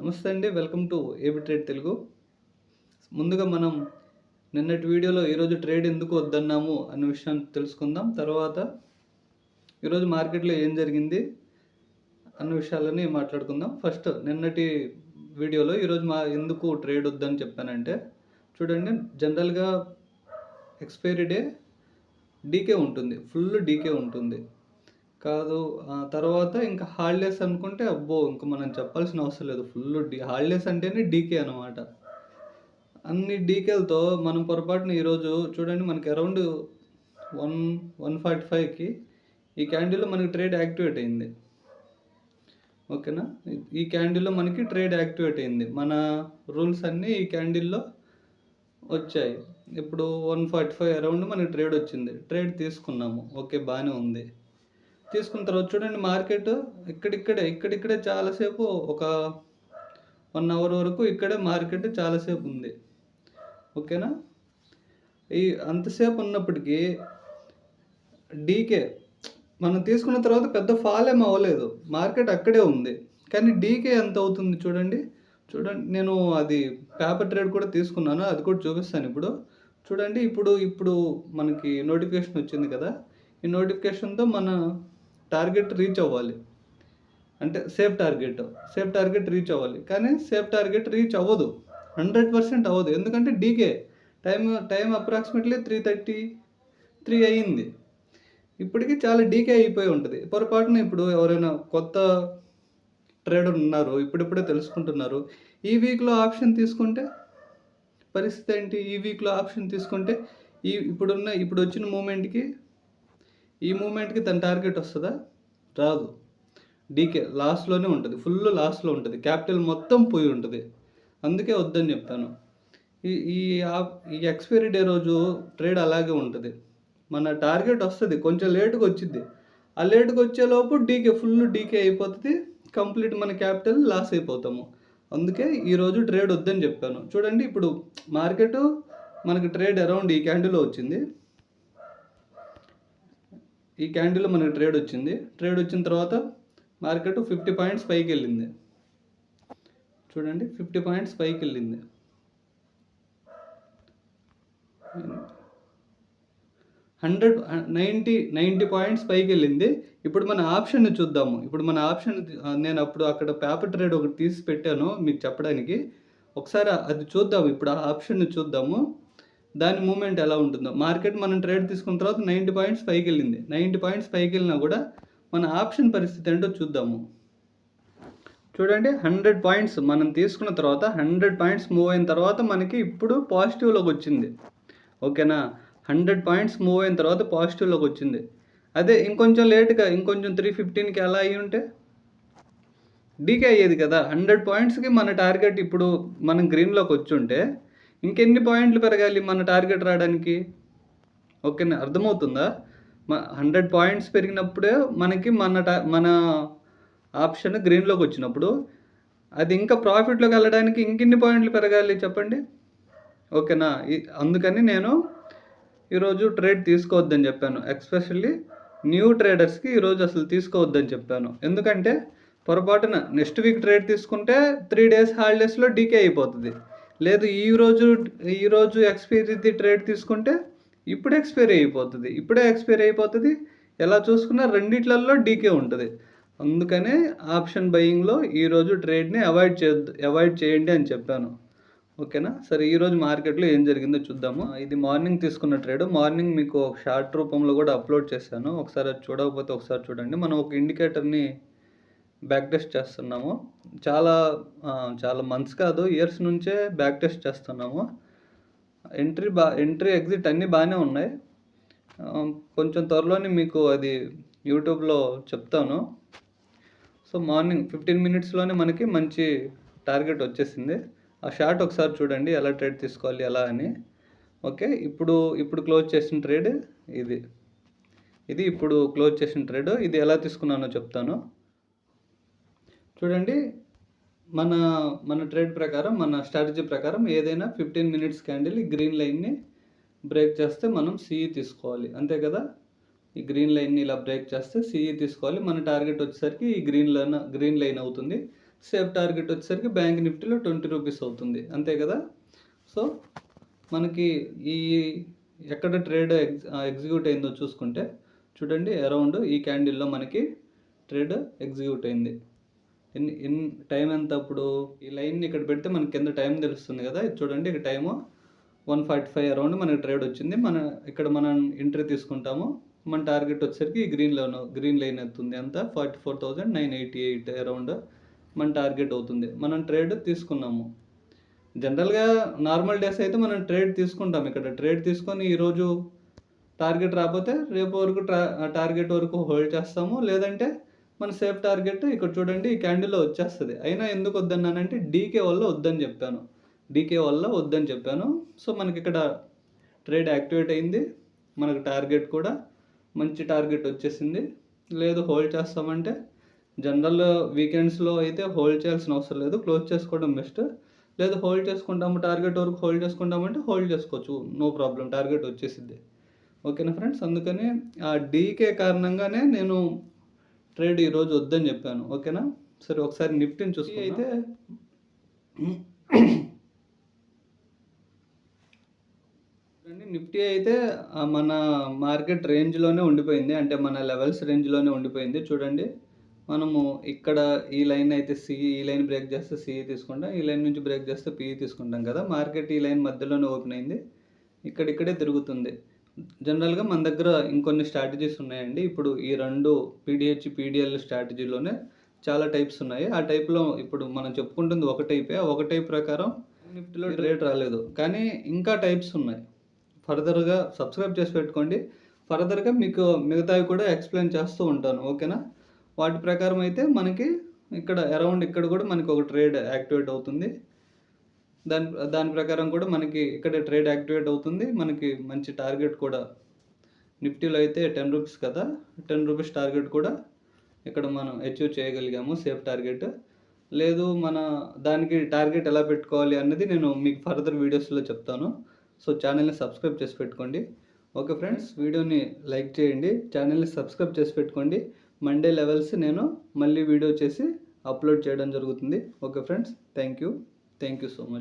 నమస్తే అండి. Welcome to AB trade Telugu. ముందుగా మనం నిన్నటి వీడియోలో ఈరోజు ట్రేడ్ ఎందుకు వద్దన్నాము అన్న విషయాన్ని తెలుసుకుందాం. తర్వాత ఈరోజు మార్కెట్‌లో ఏం జరిగింది అన్న విషయాలని మాట్లాడుకుందాం. ఫస్ట్ నిన్నటి వీడియోలో ఈరోజు ఎందుకు ట్రేడ్ వద్దని చెప్పానంటే, చూడండి, జనరల్‌గా ఎక్స్‌పైరీ డే డీకే ఉంటుంది. ఫుల్ డీకే ఉంటుంది. కాదు. తర్వాత ఇంకా హాలిడేస్ అనుకుంటే అబ్బో! ఇంక మనం చెప్పాల్సిన అవసరం లేదు. ఫుల్ హాలిడేస్ అంటేనే డీకే అనమాట. అన్ని డీకేలతో మనం పొరపాటున ఈరోజు చూడండి, మనకి అరౌండ్ 145కి ఈ క్యాండిల్‌లో మనకి ట్రేడ్ యాక్టివేట్ అయింది. ఓకేనా? ఈ క్యాండిల్‌లో మనకి ట్రేడ్ యాక్టివేట్ అయింది. మన రూల్స్ అన్నీ ఈ క్యాండిల్‌లో వచ్చాయి. ఇప్పుడు 145 అరౌండ్ మనకి ట్రేడ్ వచ్చింది. ట్రేడ్ తీసుకున్నాము. ఓకే, బానే ఉంది. తీసుకున్న తర్వాత చూడండి, మార్కెట్ ఇక్కడిక్కడే చాలాసేపు ఒక 1 అవర్ వరకు ఇక్కడే మార్కెట్ చాలాసేపు ఉంది. ఓకేనా? అంతసేపు ఉన్నప్పటికీ డీకే మనం తీసుకున్న తర్వాత పెద్ద ఫాల్ ఏమి అవ్వలేదు. మార్కెట్ అక్కడే ఉంది. కానీ డీకే ఎంత అవుతుంది చూడండి. నేను అది పేపర్ ట్రేడ్ కూడా తీసుకున్నాను. అది కూడా చూపిస్తాను ఇప్పుడు. చూడండి, ఇప్పుడు మనకి నోటిఫికేషన్ వచ్చింది కదా! ఈ నోటిఫికేషన్‌తో మన టార్గెట్ రీచ్ అవ్వాలి. అంటే సేఫ్ టార్గెట్ రీచ్ అవ్వాలి. కానీ సేఫ్ టార్గెట్ రీచ్ అవ్వదు. 100% అవ్వదు. ఎందుకంటే డీకే టైం అప్రాక్సిమేట్‌లీ 3:33 అయింది. ఇప్పటికి చాలా డీకే అయిపోయి ఉంటది. పొరపాటున ఇప్పుడు ఎవరైనా కొత్త ట్రేడర్ ఉన్నారు, ఇప్పుడిప్పుడే తెలుసుకుంటున్నారు. ఈ వీక్‌లో ఆప్షన్ తీసుకుంటే పరిస్థితి ఏంటి? ఈ వీక్‌లో ఆప్షన్ తీసుకుంటే ఇప్పుడొచ్చిన ఈ మూమెంట్‌కి తన టార్గెట్ వస్తదా? రాదు. డీకే లాస్‌లోనే ఉంటది. ఫుల్ లాస్‌లో ఉంటది. క్యాపిటల్ మొత్తం పోయి ఉంటది. అందుకే వద్దని చెప్పాను. ఈ ఈ ఈ ఎక్స్‌పైరీ డే రోజు ట్రేడ్ అలాగే ఉంటది. మన టార్గెట్ వస్తది. కొంచెం లేట్‌గా వచ్చిద్ది. ఆ లేట్‌గా వచ్చేలోపు ఫుల్ డీకే అయిపోతది. కంప్లీట్ మన క్యాపిటల్ లాస్ అయిపోతాము. అందుకే ఈరోజు ట్రేడ్ వద్దని చెప్పాను. చూడండి, ఇప్పుడు మార్కెట్ మనకి ట్రేడ్ అరౌండ్ ఈ క్యాండిల్‌లో వచ్చింది. ఈ క్యాండిల్‌లో మనకి ట్రేడ్ వచ్చింది. ట్రేడ్ వచ్చిన తర్వాత మార్కెట్ 50 పాయింట్స్ పైకెళ్ళింది. చూడండి, 50 పాయింట్స్ పైకెళ్ళింది. 90 పాయింట్స్ పైకెళ్ళింది. ఇప్పుడు మన ఆప్షన్‌ని చూద్దాము. నేను అప్పుడు అక్కడ పేపర్ ట్రేడ్ ఒకటి తీసి పెట్టాను మీకు చెప్పడానికి. ఒకసారి అది చూద్దాం. ఇప్పుడు ఆ ఆప్షన్‌ని చూద్దాము. దాని మూవ్‌మెంట్ ఎలా ఉంటుందో. మార్కెట్ మనం ట్రేడ్ తీసుకున్న తర్వాత 90 పాయింట్స్ పైకెళ్ళింది. 90 పాయింట్స్ పైకెళ్ళినా కూడా మన ఆప్షన్ పరిస్థితి ఏంటో చూద్దాము. చూడండి, 100 పాయింట్స్ మనం తీసుకున్న తర్వాత 100 పాయింట్స్ మూవ్ అయిన తర్వాత మనకి ఇప్పుడు పాజిటివ్‌లోకి వచ్చింది. ఓకేనా? 100 పాయింట్స్ మూవ్ అయిన తర్వాత పాజిటివ్‌లోకి వచ్చింది. అదే ఇంకొంచెం లేట్‌గా ఇంకొంచెం 3:15కి అలా అయ్యి ఉంటే డీకే అయ్యేది కదా! 100 పాయింట్స్‌కి మన టార్గెట్ ఇప్పుడు మనం గ్రీన్‌లోకి వచ్చుంటే ఇంకెన్ని పాయింట్లు పెరగాలి మన టార్గెట్ రావడానికి? ఓకేనా? అర్థమవుతుందా? 100 పాయింట్స్ పెరిగినప్పుడే మనకి మన ఆప్షన్ గ్రీన్‌లోకి వచ్చినప్పుడు అది ఇంకా ప్రాఫిట్‌లోకి వెళ్ళడానికి ఇంకెన్ని పాయింట్లు పెరగాలి చెప్పండి? ఓకేనా? అందుకని నేను ఈరోజు ట్రేడ్ తీసుకోవద్దని చెప్పాను. ఎస్పెషల్లీ న్యూ ట్రేడర్స్‌కి ఈరోజు అసలు తీసుకోవద్దని చెప్పాను. ఎందుకంటే పొరపాటున నెక్స్ట్ వీక్ ట్రేడ్ తీసుకుంటే 3 డేస్ హాలిడేస్‌లో డీకే అయిపోతది. లేదు, ఈరోజు ఎక్స్‌పైరీది ట్రేడ్ తీసుకుంటే ఇప్పుడే ఎక్స్‌పైరీ అయిపోతది. ఎలా చూసుకున్నా రెండిట్లల్లో డీకే ఉంటది. అందుకనే ఆప్షన్ బయింగ్‌లో ఈరోజు ట్రేడ్‌ని అవాయిడ్ చేయండి అని చెప్పాను. ఓకేనా? సరే, ఈరోజు మార్కెట్‌లో ఏం జరిగిందో చూద్దాము. ఇది మార్నింగ్ తీసుకున్న ట్రేడ్. మార్నింగ్ మీకు ఒక షార్ట్ రూపంలో కూడా అప్లోడ్ చేశాను. ఒకసారి అది చూడకపోతే ఒకసారి చూడండి. మనం ఒక ఇండికేటర్‌ని బ్యాక్ టెస్ట్ చేస్తున్నాము. చాలా మంత్స్ కాదు, ఇయర్స్ నుంచే బ్యాక్ టెస్ట్ చేస్తున్నాము. ఎంట్రీ ఎగ్జిట్ అన్నీ బాగానే ఉన్నాయి. కొంచెం త్వరలోనే మీకు అది యూట్యూబ్లో చెప్తాను. సో మార్నింగ్ 15 మినిట్స్‌లోనే మనకి మంచి టార్గెట్ వచ్చేసింది. ఆ షార్ట్ ఒకసారి చూడండి, ఎలా ట్రేడ్ తీసుకోవాలి ఎలా అని. ఓకే, ఇప్పుడు క్లోజ్ చేసిన ట్రేడ్ ఇది ఇప్పుడు క్లోజ్ చేసిన ట్రేడ్. ఇది ఎలా తీసుకున్నానో చెప్తాను. చూడండి, మన ట్రేడ్ ప్రకారం, మన స్ట్రాటజీ ప్రకారం ఏదైనా 15 మినిట్స్ క్యాండిల్ ఈ గ్రీన్ లైన్ని బ్రేక్ చేస్తే మనం సిఈ తీసుకోవాలి. అంతే కదా? ఈ గ్రీన్ లైన్ని ఇలా బ్రేక్ చేస్తే సిఈ తీసుకోవాలి. మన టార్గెట్ వచ్చేసరికి ఈ గ్రీన్ లైన్ అవుతుంది. సేఫ్ టార్గెట్ వచ్చేసరికి బ్యాంక్ నిఫ్టీలో 20 రూపీస్ అవుతుంది. అంతే కదా! సో, మనకి ఈ ఎక్కడ ట్రేడ్ ఎగ్జిక్యూట్ అయిందో చూసుకుంటే చూడండి, అరౌండ్ ఈ క్యాండిల్‌లో మనకి ట్రేడ్ ఎగ్జిక్యూట్ అయింది. టైం ఎంత అప్పుడు? ఈ లైన్‌ని ఇక్కడ పెడితే మనకి కింద టైం తెలుస్తుంది కదా! ఇది చూడండి, ఇక్కడ టైము 1:45 అరౌండ్ మనకి ట్రేడ్ వచ్చింది. ఇక్కడ మనం ఎంట్రీ తీసుకుంటాము. మన టార్గెట్ వచ్చేసరికి గ్రీన్ లైన్ అవుతుంది. ఎంత? 44,988 అరౌండ్ మన టార్గెట్ అవుతుంది. మనం ట్రేడ్ తీసుకున్నాము. జనరల్‌గా నార్మల్ డేస్ అయితే మనం ట్రేడ్ తీసుకుంటాం. ఇక్కడ ట్రేడ్ తీసుకొని ఈరోజు టార్గెట్ రాకపోతే రేపు వరకు టార్గెట్ వరకు హోల్డ్ చేస్తాము. లేదంటే మన సేఫ్ టార్గెట్ ఇక్కడ చూడండి ఈ క్యాండిల్‌లో వచ్చేస్తది. అయినా ఎందుకు వద్దన్నానంటే డీకే వల్ల వద్దని చెప్పాను. సో, మనకిక్కడ ట్రేడ్ యాక్టివేట్ అయింది. మనకు టార్గెట్ కూడా మంచి టార్గెట్ వచ్చేసింది. లేదు హోల్డ్ చేస్తామంటే జనరల్ వీకెండ్స్‌లో అయితే హోల్డ్ చేయాల్సిన అవసరం లేదు. క్లోజ్ చేసుకోవడం బెస్ట్. లేదు హోల్డ్ చేసుకుంటాము, టార్గెట్ వరకు హోల్డ్ చేసుకుంటామంటే హోల్డ్ చేసుకోవచ్చు. నో ప్రాబ్లమ్, టార్గెట్ వచ్చేసిద్ది. ఓకేనా ఫ్రెండ్స్? అందుకని ఆ డీకే కారణంగానే నేను ట్రేడ్ ఈరోజు వద్దని చెప్పాను. ఓకేనా? సరే, ఒకసారి నిఫ్టీని చూసుకుందాం. అయితే నిఫ్టీ అయితే మన మార్కెట్ రేంజ్‌లోనే ఉండిపోయింది. అంటే మన లెవెల్స్ రేంజ్‌లోనే ఉండిపోయింది. చూడండి, మనము ఇక్కడ ఈ లైన్ అయితే ఈ లైన్ బ్రేక్ చేస్తే సిఈ తీసుకుంటాం. ఈ లైన్ నుంచి బ్రేక్ చేస్తే పిఈ తీసుకుంటాం కదా! మార్కెట్ ఈ లైన్ మధ్యలోనే ఓపెన్ అయింది. ఇక్కడిక్కడే తిరుగుతుంది. జనరల్‌గా మన దగ్గర ఇంకొన్ని స్ట్రాటజీస్ ఉన్నాయండి. ఇప్పుడు ఈ 2 పీడీహెచ్, పీడీఎల్ స్ట్రాటజీలోనే చాలా టైప్స్ ఉన్నాయి. ఆ టైప్‌లో ఇప్పుడు మనం చెప్పుకుంటుంది ఒక టైపే. ఆ ఒక టైప్ ప్రకారం నిఫ్టీలో ట్రేడ్ రాలేదు. కానీ ఇంకా టైప్స్ ఉన్నాయి. ఫర్దర్‌గా సబ్స్క్రైబ్ చేసి పెట్టుకోండి. ఫర్దర్‌గా మీకు మిగతావి కూడా ఎక్స్‌ప్లెయిన్ చేస్తూ ఉంటాను. ఓకేనా? వాటి ప్రకారం అయితే మనకి ఇక్కడ అరౌండ్ ఇక్కడ కూడా మనకి ఒక ట్రేడ్ యాక్టివేట్ అవుతుంది. దాని ప్రకారం కూడా మనకి ఇక్కడ ట్రేడ్ యాక్టివేట్ అవుతుంది. మనకి మంచి టార్గెట్ కూడా నిఫ్టీలో అయితే 10 రూపీస్ కదా! 10 రూపీస్ టార్గెట్ కూడా ఇక్కడ మనం అచీవ్ చేయగలిగాము, సేఫ్ టార్గెట్. లేదు దానికి టార్గెట్ ఎలా పెట్టుకోవాలి అన్నది నేను మీకు ఫర్దర్ వీడియోస్‌లో చెప్తాను. సో, ఛానల్‌ని సబ్స్క్రైబ్ చేసి పెట్టుకోండి. ఓకే ఫ్రెండ్స్, వీడియోని లైక్ చేయండి. ఛానల్‌ని సబ్స్క్రైబ్ చేసి పెట్టుకోండి. మండే లెవెల్స్ నేను మళ్ళీ వీడియో చేసి అప్లోడ్ చేయడం జరుగుతుంది. Okay friends, thank you so much.